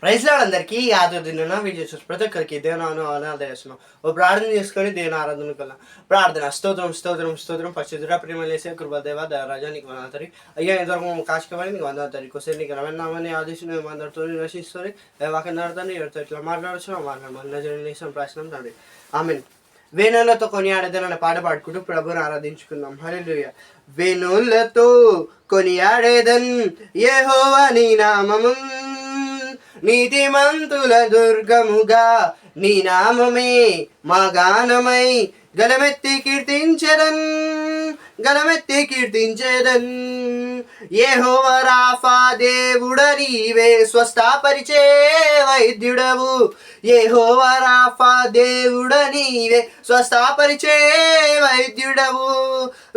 Praise lord అందరికీ ఆదరణ video చూసి ప్రతి ఒక్కరికి దేవునాను ఆరాధన ఓ ప్రార్థన చేసుకొని దేవుని ఆరాధన కల్లా ప్రార్థన స్తోత్రం స్తోత్రం స్తోత్రం పరిశుద్ధుడా ప్రేమలేసే కృపదేవ రాజా నీకు వందతరి అయ్యా ఎంతవరకు కాశకమని నీకు వందతరి కొసేపు నీకు రమన్నామని ఆదేశం అందరితో రచిస్తుంది వాక్యం ఆడతాను ఎవరితో ఇట్లా మాట్లాడచ్చు మాట్లాడమని ప్రశ్న తండ్రి ఆమెన్. వేణులతో కొనియాడేదన్న పాట పాడుకుంటూ ప్రభుని ఆరాధించుకుందాం. హల్లెలూయా. వేణులతో కొనియాడేదన్ యెహోవా నీ నామమున్, నీతిమంతుల దుర్గముగా నీ నామమే మా గానమై గలమెత్తి కీర్తించెదన్ గలమెత్తి కీర్తించెదన్. యెహోవా రాఫా దేవుడ నీవే స్వస్థపరిచే వైద్యుడవు. యెహోవా రాఫా దేవుడ నీవే స్వస్థపరిచే వైద్యుడవు.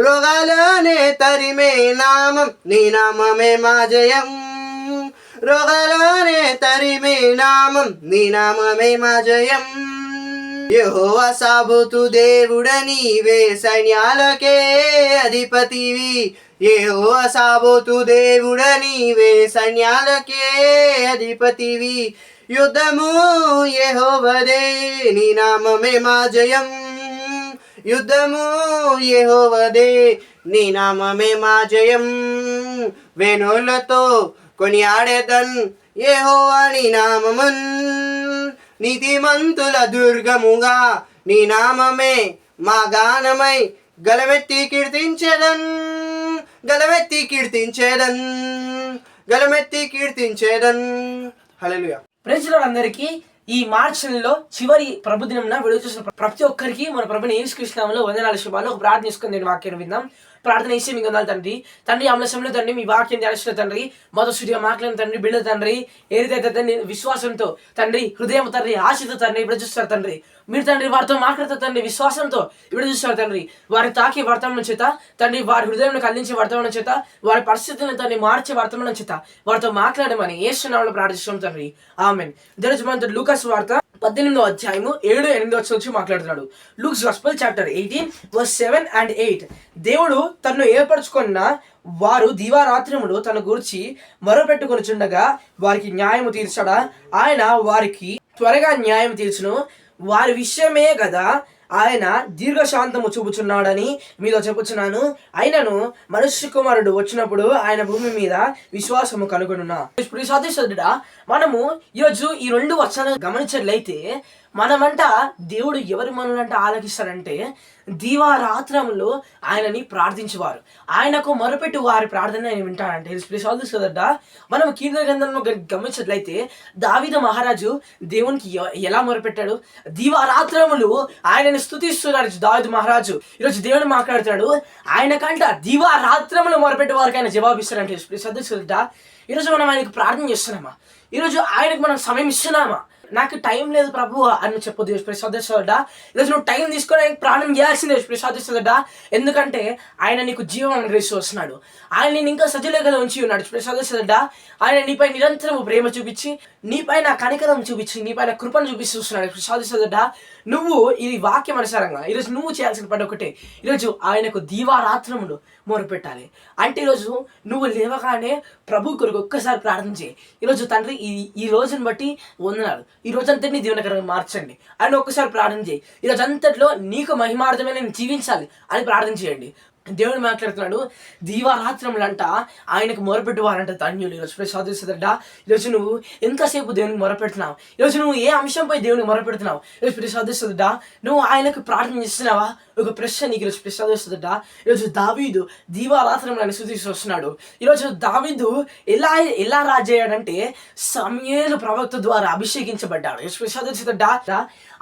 రోగాలనే తరిమే నామం నీ నామమే మా జయం. రోగాలనే తరిమే నామం నీ నామమే మా జయం. యెహోవా సాబోతు దేవుడ నీవే సైన్యాలకే అధిపతివి. యెహోవా సాబోతు దేవుడ నీవే సైన్యాలకే అధిపతివి. యుద్ధము యెహోవాదే నీ నామమే మా జయం. యుద్ధము యెహోవాదే నీ నామమే మా జయం. వేణులతో కొనియాడేదన్ యెహోవా నీ నామమున్, నీతిమంతుల దుర్గముగా నీ నామమే మా గానమై గలమెత్తి కీర్తించెదన్ గలమెత్తి కీర్తించెదన్ గలమెత్తి కీర్తించెదన్. హల్లెలూయా. ప్రైజ్ లార్డ్ అందరికీ ఈ మార్చ్ నెలలో చివరి ప్రభుదినంన వీడియో చూసిన ప్రతి ఒక్కరికి మన ప్రభుని యేసుక్రీస్తు నామములో వందనాలు శుభాలు. ఒక ప్రార్థన చేసుకుని నేను వాక్యాన్ని విందాం. ప్రార్థన చేసి మీకు వందనాలు తండ్రి. తండ్రి ఆమలసంలో తండ్రి మీ వాక్యం ధ్యానిస్తున్న తండ్రి, మొదటిగా మాట్లాడిన తండ్రి బిడ్డ తండ్రి ఏదైతే తండ్రి విశ్వాసంతో తండ్రి హృదయం తండ్రి ఆశతో తండ్రి ఇప్పుడు చూస్తారు తండ్రి. మీరు తండ్రి వారితో మాట్లాడుతారు తండ్రి విశ్వాసంతో ఇప్పుడు చూస్తారు తండ్రి. వారి తాకి వర్తమానం చేత తండ్రి వారి హృదయంలో అందించే వర్తమానం చేత వారి పరిస్థితులను తండ్రి మార్చే వర్తమానం చేత వారితో మాట్లాడమని యేసు నామములో ప్రార్థిస్తున్నాం తండ్రి. ఆమేన్. ఈరోజు మన లూకాసు వార్త 18వ అధ్యాయము 7-8 వచ్చి మాట్లాడుతున్నాడు. Luke's gospel chapter 18:7-8. దేవుడు తన్ను ఏర్పరచుకున్న వారు దివారాత్రములు తన గురించి మొరపెట్టుకొనుచుండగా వారికి న్యాయము తీర్చడా? ఆయన వారికి త్వరగా న్యాయం తీర్చును. వారి విషయమే కదా ఆయన దీర్ఘశాంతము చూపుచున్నాడని మీతో చెప్పుచున్నాను. అయినను మనుష్య కుమారుడు వచ్చినప్పుడు ఆయన భూమి మీద విశ్వాసము కనుగొనున్నా. ఇప్పుడు సోదరుడా, మనము ఈరోజు ఈ 2 వచనాలు గమనించినట్లయితే మనమంట దేవుడు ఎవరి మనలంట ఆలకిస్తాడంటే దీవారాత్రములో ఆయనని ప్రార్థించేవారు, ఆయనకు మొరపెట్టు వారి ప్రార్థన ఆయన వింటాడంటే. సోదరుడా, మనం కీర్తన గ్రంథంలో గమనించినట్లయితే దావీదు మహారాజు దేవునికి ఎలా మొరపెట్టాడు? దీవారాత్రములు ఆయనని స్తుతిస్తున్నాడు దావీదు మహారాజు. ఈరోజు దేవుడు మాట్లాడుతున్నాడు, ఆయనకంట దీవారాత్రములు మొరపెట్టే వారికి ఆయన జవాబిస్తాడంటే. సోదరుడా, ఈరోజు మనం ఆయనకు ప్రార్థన చేస్తున్నామా? ఈరోజు ఆయనకు మనం సమయం ఇస్తున్నామా? నాకు టైం లేదు ప్రభు అని చెప్పొద్దు సోదరుడా. ఈరోజు నువ్వు టైం తీసుకొని ఆయనకు ప్రార్థన చేయాల్సిందే సోదరుడా. ఎందుకంటే ఆయన నీకు జీవం అనుగ్రహిస్తూ వస్తున్నాడు. ఆయన నేను ఇంకా సజీవంగా ఉంచి ఉన్నాడు సోదరుడా. ఆయన నీపై నిరంతరం ప్రేమ చూపించి, నీపైన కనికరం చూపించి, నీపైన కృపను చూపిస్తున్నాడు సోదరుడా. నువ్వు ఇది వాక్యం అనుసారంగా ఈరోజు నువ్వు చేయాల్సిన పని ఒకటే, ఈరోజు ఆయనకు దీవారాత్రములు మొరపెట్టాలి. అంటే ఈరోజు నువ్వు లేవగానే ప్రభు కొరకు ఒక్కసారి ప్రార్థన చేయి. ఈరోజు తండ్రి ఈ రోజుని బట్టి వందనాలు, ఈ రోజు అంతటినీ దీవెనకరంగా మార్చండి అని ఒక్కసారి ప్రార్థన చేయి. ఈరోజు అంతట్లో నీకు మహిమార్థమే నేను జీవించాలి అని ప్రార్థన చేయండి. దేవుడు మాట్లాడుతున్నాడు, దీవారాత్రములంట ఆయనకు మొరపెట్టువారంట ధన్యులు. ఈరోజు సోదరుడా, ఈరోజు నువ్వు ఎంతసేపు దేవునికి మొరపెడుతున్నావు? ఈరోజు నువ్వు ఏ అంశంపై దేవునికి మొరపెడుతున్నావు? ఈరోజు సోదరుడా, నువ్వు ఆయనకు ప్రార్థన చేస్తున్నావా? ఒక ప్రశ్న నీకు ఈరోజు సోదరుడా. ఈరోజు దావీదు దీవారాత్రములను స్తుతిస్తూ వస్తున్నాడు. ఈరోజు దావీదు ఎలా రాజయ్యాడంటే సమూయేలు ప్రవక్త ద్వారా అభిషేకించబడ్డాడు. సోదరుడా,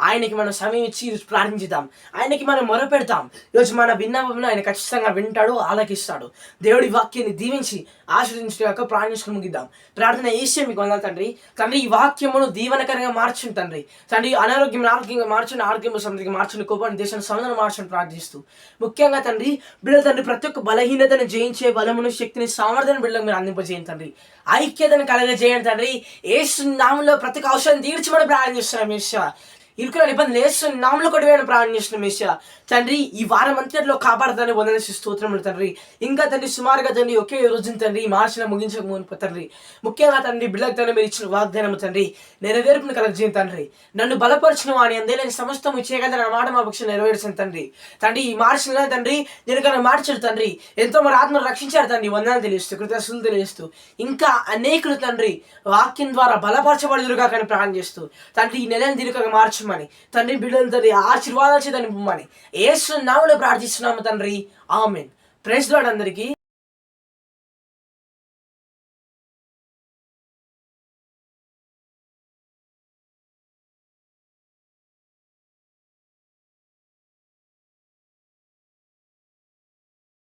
ఆయనకి మనం సమయం ఇచ్చి ప్రార్థించుదాం, ఆయనకి మనం మొరపెడతాం. ఈరోజు మన విన్నపంలో ఆయన ఖచ్చితంగా వింటాడు, ఆలకిస్తాడు. దేవుడి వాక్యాన్ని దీవించి ఆశ్రయించక ప్రార్థించుకుని ముగిద్దాం. ప్రార్థన చేసే మీకు వందనాలు తండ్రి. తండ్రి ఈ వాక్యమును దీవెనకరంగా మార్చండి తండ్రి. తండ్రి అనారోగ్యం ఆరోగ్యంగా మార్చండి, ఆరోగ్యం సమృద్ధిగా మార్చండి, కోపాన్ని దేశాన్ని సమాధానం మార్చండి ప్రార్థిస్తూ. ముఖ్యంగా తండ్రి బిడ్డల తండ్రి ప్రతి ఒక్క బలహీనతను జయించే బలమును శక్తిని సామర్థ్యాన్ని బిడ్డలకు మీరు అందింపజేయండి తండ్రి. ఐక్యతను కలగజేయండి తండ్రి. యేసు నామములో ప్రతి అవసరం తీర్చమని ప్రార్థిస్తున్నాం. ఇరుకుల నిబంధనలు యేసు నామములో కొట్టివేయని ప్రార్థన చేస్తున్నాం. తండ్రి ఈ వారం అంతట్లో కాపాడుతానే వందనేసి స్తోత్రములు తండ్రి. ఇంకా తండ్రి సుమారుగా తండ్రి ఒకే రోజున తండ్రి ఈ మార్చిన ముగించక తండ్రి ముఖ్యంగా తండ్రి బిడ్డలకు తండ్రి మీరు ఇచ్చిన వాగ్దానము తండ్రి నెరవేర్పును కలగజేయండి తండ్రి. నన్ను బలపరిచిన వాని అందే నేను సమస్తం చేయగల నా మాట మా పక్షం నెరవేర్చిన తండ్రి. తండ్రి ఈ మార్చిన తండ్రి నేను కన్నా మార్చాడు తండ్రి. ఎంతో మంది ఆత్మను రక్షించారు తండ్రి. వందనాలు తెలియస్తూ కృతజ్ఞతలు తెలియస్తూ ఇంకా అనేకులు తండ్రి వాక్యం ద్వారా బలపరచబడుదురుగా కానీ ప్రాణం చేస్తూ తండ్రి ఈ నెలను దీనికగా మార్చమని తండ్రి బిడ్డలు తండ్రి ఆశీర్వాదాలు చేత నింపమని యేసు నామములో ప్రార్థిస్తున్నాము తండ్రి. ఆమేన్. ప్రైజ్ లార్డ్ అందరికీ.